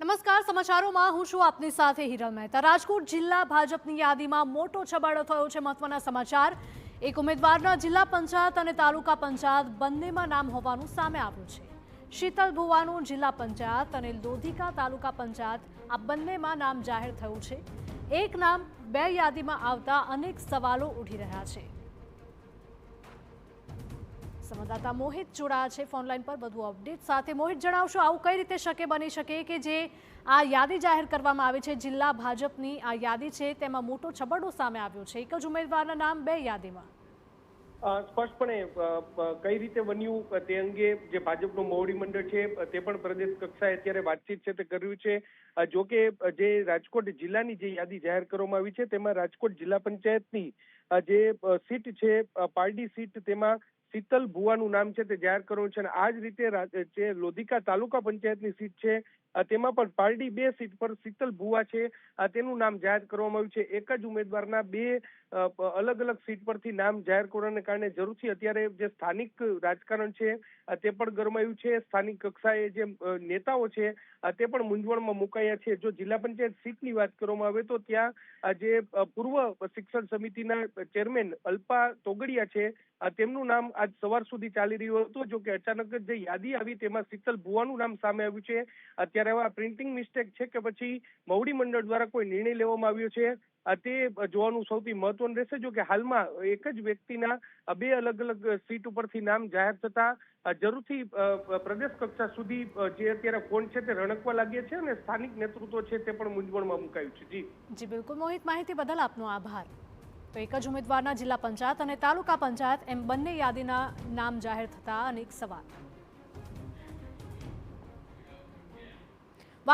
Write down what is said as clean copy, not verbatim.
નમસ્કાર, સમાચારોમાં હું છું આપની સાથે હિરલ મહેતા। રાજકોટ જિલ્લા ભાજપની યાદીમાં મોટો છબાડો થયો છે। મહત્વના સમાચાર, એક ઉમેદવારના જિલ્લા પંચાયત અને તાલુકા પંચાયત બંનેમાં નામ હોવાનું સામે આવ્યું છે। શીતલ ભુવાનું જિલ્લા પંચાયત અને લોધિકા તાલુકા પંચાયત આ બંનેમાં નામ જાહેર થયું છે। એક નામ બે યાદીમાં આવતા અનેક સવાલો ઉઠી રહ્યા છે। સંવાદદાતા મોહિત જોડાયા છે ફોનલાઈન પર વધુ અપડેટ સાથે। મોહિત, જણાવશો આવું કઈ રીતે શક્ય બની શકે કે જે આ યાદી જાહેર કરવામાં આવી છે, જિલ્લા ભાજપની આ યાદી છે તેમાં મોટો છબરડો સામે આવ્યો છે, એક જ ઉમેદવારના નામ બે યાદીમાં? સ્પષ્ટપણે કઈ રીતે બન્યું તે અંગે જે ભાજપનું મોવડી મંડળ છે તે પણ પ્રદેશ કક્ષાએ અત્યારે વાતચીત છે તે કર્યું છે। જો કે જે રાજકોટ જિલ્લાની જે યાદી જાહેર કરવામાં આવી છે તેમાં રાજકોટ જિલ્લા પંચાયતની જે સીટ છે પારડી સીટ, તેમાં શીતલ ભુવાનું નામ છે તે જાહેર કરવાનું છે। અને આ જ રીતે જે લોધિકા તાલુકા પંચાયતની સીટ છે તેમાં પણ પારડી બે સીટ પર શીતલ ભુવા છે તેનું નામ જાહેર કરવામાં આવ્યું છે। એક જ ઉમેદવારના બે અલગ અલગ સીટ પરથી નામ જાહેર કરવાને કારણે જરૂરથી અત્યારે જે સ્થાનિક રાજકારણ છે તે પણ ગરમાયું છે। સ્થાનિક કક્ષાએ જે નેતાઓ છે તે પણ મૂંઝવણમાં મુકાયા છે। જો જિલ્લા પંચાયત સીટની વાત કરવામાં આવે તો ત્યાં જે પૂર્વ શિક્ષણ સમિતિના ચેરમેન અલ્પા તોગડિયા છે તેમનું નામ આજ સવાર સુધી ચાલી રહ્યું હતું। જો કે અચાનક જ જે યાદી આવી તેમાં શીતલ ભુવાનું નામ સામે આવ્યું છે। અત્યારે હવે પ્રિન્ટિંગ મિસ્ટેક છે કે પછી મોવડી મંડળ દ્વારા કોઈ નિર્ણય લેવામાં આવ્યો છે તે જોવાનું સૌથી મહત્વનું રહેશે। જો કે હાલમાં એક જ વ્યક્તિના બે અલગ અલગ સીટ ઉપરથી નામ જાહેર થતા જરૂરથી પ્રદેશ કક્ષા સુધી જે અત્યારે ફોન છે તે રણકવા લાગ્યા છે અને સ્થાનિક નેતૃત્વ છે તે પણ મૂંઝવણમાં મુકાયું છે। જી બિલકુલ મોહિત, માહિતી બદલ આપનો આભાર। તો એક જ ઉમેદવારના જિલ્લા પંચાયત અને તાલુકા પંચાયત એમ બંને યાદીના નામ જાહેર થતા અનેક સવાલ।